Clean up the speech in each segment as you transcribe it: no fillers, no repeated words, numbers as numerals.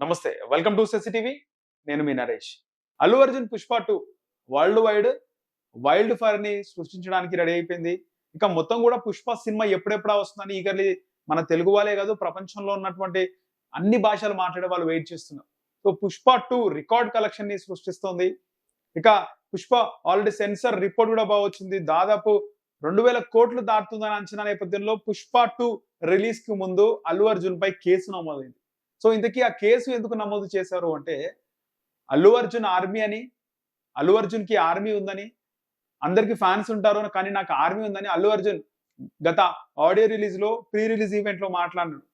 నమస్తే. Welcome to సెసిటీవీ. నేను మీ నరేష్. అల్లు అర్జున్ 'పుష్ప 2' వరల్డ్ వైల్డ్ ఫైర్‌ని సృష్టించడానికి రెడీ అయిపోయింది. ఇక మొత్తం కూడా 'పుష్ప' సినిమా ఎప్పుడెప్పుడా వస్తుందని ఈగర్‌లీ మన తెలుగు వాళ్ళే కాదు, ప్రపంచంలో ఉన్నటువంటి అన్ని భాషలు మాట్లాడే వాళ్ళు వెయిట్ చేస్తున్నారు. సో 'పుష్ప 2' రికార్డ్ కలెక్షన్‌ని సృష్టిస్తోంది. ఇక 'పుష్ప' ఆల్రెడీ సెన్సార్ రిపోర్ట్ కూడా వచ్చింది. దాదాపు 2000 కోట్లు దాటుతుందనే అంచనా నేపథ్యంలో 'పుష్ప 2' రిలీజ్‌కి ముందు అల్లు అర్జున్‌పై కేసు నమోదైంది. సో ఇంతకీ ఆ కేసు ఎందుకు నమోదు చేశారు అంటే, అల్లు అర్జున్ ఆర్మీ అని, అల్లు అర్జున్‌కి ఆర్మీ ఉందని, అందరికి ఫ్యాన్స్ ఉంటారు కానీ నాకు ఆర్మీ ఉందని అల్లు అర్జున్ గత ఆడియో రిలీజ్‌లో ప్రీ రిలీజ్ ఈవెంట్‌లో మాట్లాడినాడు.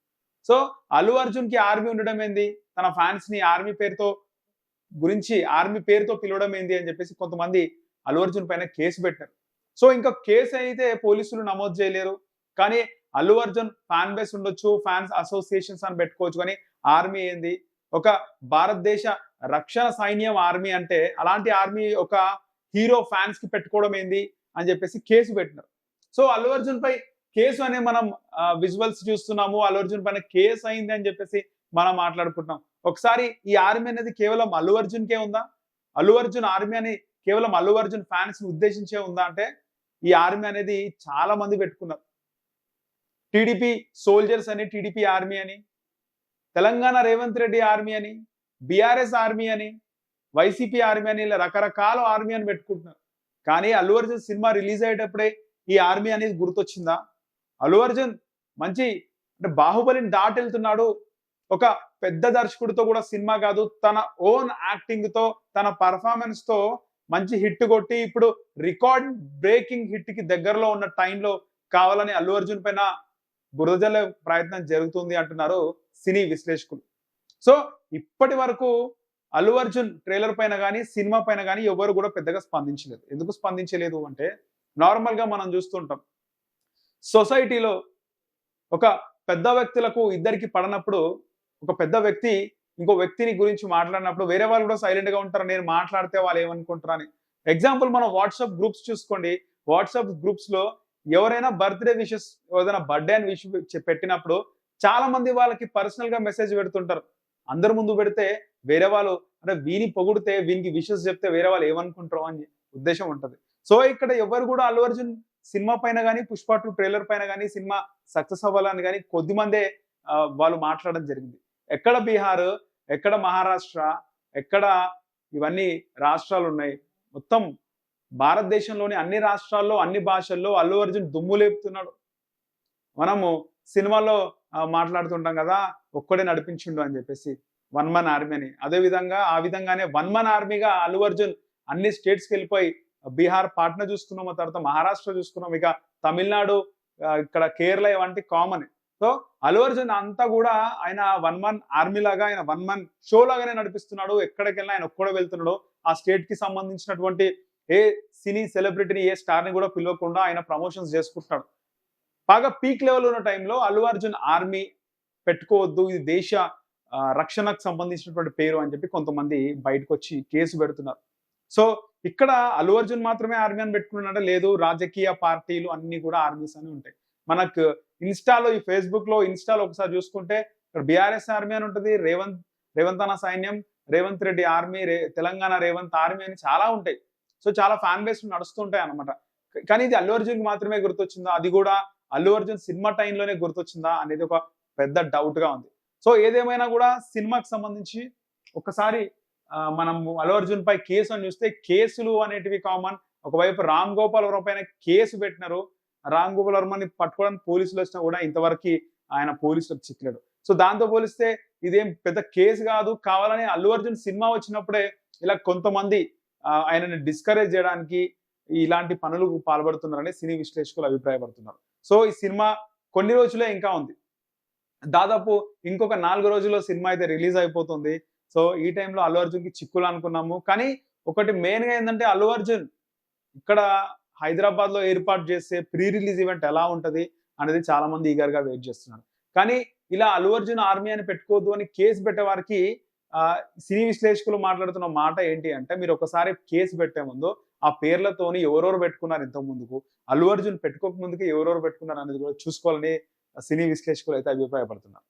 సో అల్లు అర్జున్‌కి ఆర్మీ ఉండడం ఏంది? తన ఫ్యాన్స్‌ని ఆర్మీ పేరుతో పిలవడం ఏంది అని చెప్పేసి కొంతమంది అల్లు అర్జున్ పైన కేసు పెట్టారు. సో ఇంకా కేసు అయితే పోలీసులు నమోదు చేయలేరు. కానీ అల్లు అర్జున్ ఫ్యాన్ బేస్ ఉండొచ్చు, ఫ్యాన్స్ అసోసియేషన్స్ అని పెట్టుకోవచ్చు కానీ ఆర్మీ ఏంది? ఒక భారతదేశ రక్షణ సైన్యం ఆర్మీ అంటే, అలాంటి ఆర్మీ ఒక హీరో ఫ్యాన్స్‌కి పెట్టుకోవడం ఏంది? అని చెప్పేసి కేసు పెట్టినారు. సో అల్లు అర్జున్ పై కేసు అనే మనం విజువల్స్ చూస్తున్నాము. అల్లు అర్జున్ పైన కేసు అయింది అని చెప్పేసి మనం మాట్లాడుకుంటున్నాం. ఒకసారి ఈ ఆర్మీ అనేది కేవలం అల్లు అర్జున్‌కే ఉందా? అల్లు అర్జున్ ఆర్మీ అని కేవలం అల్లు అర్జున్ ఫ్యాన్స్‌ని ఉద్దేశించే ఉందా అంటే, ఈ ఆర్మీ అనేది చాలా మంది పెట్టుకున్నారు. టీడీపీ సోల్జర్స్ అని, టీడీపీ ఆర్మీ అని, తెలంగాణ రేవంత్ రెడ్డి ఆర్మీ అని, బీఆర్ఎస్ ఆర్మీ అని, వైసీపీ ఆర్మీ అని, ఇలా రకరకాల ఆర్మీ అని పెట్టుకుంటున్నారు. కానీ అల్లు అర్జున్ సినిమా రిలీజ్ అయ్యేటప్పుడే ఈ ఆర్మీ అనేది గుర్తొచ్చిందా? అల్లు అర్జున్ మంచి అంటే బాహుబలిని దాటెళ్తున్నాడు. ఒక పెద్ద దర్శకుడితో కూడా సినిమా కాదు, తన ఓన్ యాక్టింగ్‌తో, తన పెర్ఫార్మన్స్‌తో మంచి హిట్ కొట్టి ఇప్పుడు రికార్డ్ బ్రేకింగ్ హిట్‌కి దగ్గరలో ఉన్న టైంలో కావాలని అల్లు అర్జున్ పైన బురద జల్లే ప్రయత్నం జరుగుతుంది అంటున్నారు సినీ విశ్లేషకులు. సో ఇప్పటి వరకు అల్లు అర్జున్ ట్రైలర్ పైన గాని, సినిమా పైన గాని ఎవరు కూడా పెద్దగా స్పందించలేదు. ఎందుకు స్పందించలేదు అంటే, నార్మల్‌గా మనం చూస్తుంటాం. సొసైటీలో ఒక పెద్ద వ్యక్తులకు ఇద్దరికి పడనప్పుడు, ఒక పెద్ద వ్యక్తి ఇంకో వ్యక్తిని గురించి మాట్లాడినప్పుడు వేరే వాళ్ళు కూడా సైలెంట్‌గా ఉంటారు. నేను మాట్లాడితే వాళ్ళు ఏమనుకుంటారని. ఎగ్జాంపుల్ మనం వాట్సాప్ గ్రూప్స్ చూసుకోండి. వాట్సాప్ గ్రూప్స్‌లో ఎవరైనా బర్త్‌డే విషెస్, ఏదైనా బర్త్‌డే అని పెట్టినప్పుడు చాలా మంది వాళ్ళకి పర్సనల్‌గా మెసేజ్ పెడుతుంటారు. అందరి ముందు పెడితే వేరే వాళ్ళు అంటే వీని పొగిడితే, వీనికి విషెస్ చెప్తే వేరే వాళ్ళు ఏమనుకుంటారో అని ఉద్దేశం ఉంటది. సో ఇక్కడ ఎవరు కూడా అల్లు అర్జున్ సినిమా పైన గాని, 'పుష్ప 2' ట్రైలర్ పైన గాని, సినిమా సక్సెస్ అవ్వాలని గాని కొద్దిమందే వాళ్ళు మాట్లాడడం జరిగింది. ఎక్కడ బీహార్, ఎక్కడ మహారాష్ట్ర, ఎక్కడ ఇవన్నీ రాష్ట్రాలున్నాయి. మొత్తం భారతదేశంలోని అన్ని రాష్ట్రాల్లో, అన్ని భాషల్లో అల్లు అర్జున్ దుమ్ము లేపుతున్నాడు. మనము సినిమాలో మాట్లాడుతుంటాం కదా! ఒక్కడే నడిపించిండు అని చెప్పేసి. వన్ మన్ ఆర్మీ అని. ఆ విధంగానే వన్ మన్ ఆర్మీగా అల్లు అర్జున్ అన్ని స్టేట్స్‌కెళ్ళిపోయి బీహార్ పాట్నా చూసుకున్నాం. ఆ తర్వాత మహారాష్ట్ర చూసుకున్నాం. ఇక తమిళనాడు, ఇక్కడ కేరళ ఇవంటి కామన్. సో అల్లు అర్జున్ అంతా కూడా ఆయన వన్ మన్ ఆర్మీ లాగా, ఆయన వన్ మన్ షో లాగానే నడిపిస్తున్నాడు. ఎక్కడికెళ్ళినా ఆయన ఒక్కడే వెళ్తున్నాడు. ఆ స్టేట్‌కి సంబంధించినటువంటి ఏ సినీ సెలబ్రిటీని, ఏ స్టార్‌ని కూడా పిలవకుండా ఆయన ప్రమోషన్స్ చేసుకుంటున్నాడు. బాగా పీక్ లెవెల్ ఉన్న టైంలో అల్లు అర్జున్ ఆర్మీ పెట్టుకోవద్దు, ఇది దేశ రక్షణకు సంబంధించినటువంటి పేరు అని చెప్పి కొంతమంది బయటకొచ్చి కేసు పెడుతున్నారు. సో ఇక్కడ అల్లు అర్జున్ మాత్రమే ఆర్మీ అని పెట్టుకున్నాడంటే లేదు, రాజకీయ పార్టీలు అన్ని కూడా ఆర్మీస్ అని ఉంటాయి. మనకు ఇన్‌స్టాలో ఒకసారి చూసుకుంటే ఇక్కడ బీఆర్ఎస్ ఆర్మీ అని ఉంటది. రేవంత్ అన్న సైన్యం, రేవంత్ రెడ్డి ఆర్మీ, తెలంగాణ రేవంత్ ఆర్మీ అని చాలా ఉంటాయి. సో చాలా ఫ్యాన్ బేస్ నడుస్తుంటాయి అన్నమాట. కానీ ఇది అల్లు అర్జున్‌కి మాత్రమే గుర్తొచ్చిందా? అది కూడా అల్లు అర్జున్ సినిమా టైంలోనే గుర్తొచ్చిందా అనేది ఒక పెద్ద డౌట్‌గా ఉంది. సో ఏదేమైనా కూడా సినిమాకి సంబంధించి ఒక్కసారి మనము అల్లు అర్జున్ పై కేసు అని చూస్తే కేసులు అనేటివి కామన్. ఒకవైపు రామ్ గోపాల్ వర్మ పైన కేసు పెట్టినారు. రామ్ గోపాల్ వర్మని పట్టుకోవడానికి పోలీసులు వచ్చినా కూడా ఇంతవరకి ఆయన పోలీసులకు చిక్కలేడు. సో దాంతో పోలిస్తే ఇదేం పెద్ద కేసు కాదు. కావాలని అల్లు అర్జున్ సినిమా వచ్చినప్పుడే ఇలా కొంతమంది ఆయనని డిస్కరేజ్ చేయడానికి ఇలాంటి పనులకు పాల్పడుతున్నారని సినీ విశ్లేషకులు అభిప్రాయపడుతున్నారు. సో ఈ సినిమా కొన్ని రోజులే ఇంకా ఉంది. దాదాపు ఇంకొక 4 రోజుల్లో సినిమా అయితే రిలీజ్ అయిపోతుంది. సో ఈ టైంలో అల్లు అర్జున్‌కి చిక్కులు అనుకున్నాము. కానీ ఒకటి మెయిన్‌గా ఏందంటే అల్లు అర్జున్ ఇక్కడ హైదరాబాద్‌లో ఏర్పాటు చేసే ప్రీ రిలీజ్ ఈవెంట్ ఎలా ఉంటది అనేది చాలా మంది ఈగర్‌గా వెయిట్ చేస్తున్నారు. కానీ ఇలా అల్లు అర్జున్ ఆర్మీ అని పెట్టుకోవద్దు అని కేసు పెట్టే వారికి సినీ విశ్లేషకులు మాట్లాడుతున్న మాట ఏంటి అంటే, మీరు ఒకసారి కేసు పెట్టే ముందు ఆ పేర్లతోని ఎవరెవరు పెట్టుకున్నారు ఇంతకు ముందుకు, అల్లు అర్జున్ పెట్టుకోక ముందుకే ఎవరెవరు పెట్టుకున్నారు అనేది కూడా చూసుకోవాలని సినీ విశ్లేషకులు అయితే అభిప్రాయపడుతున్నారు.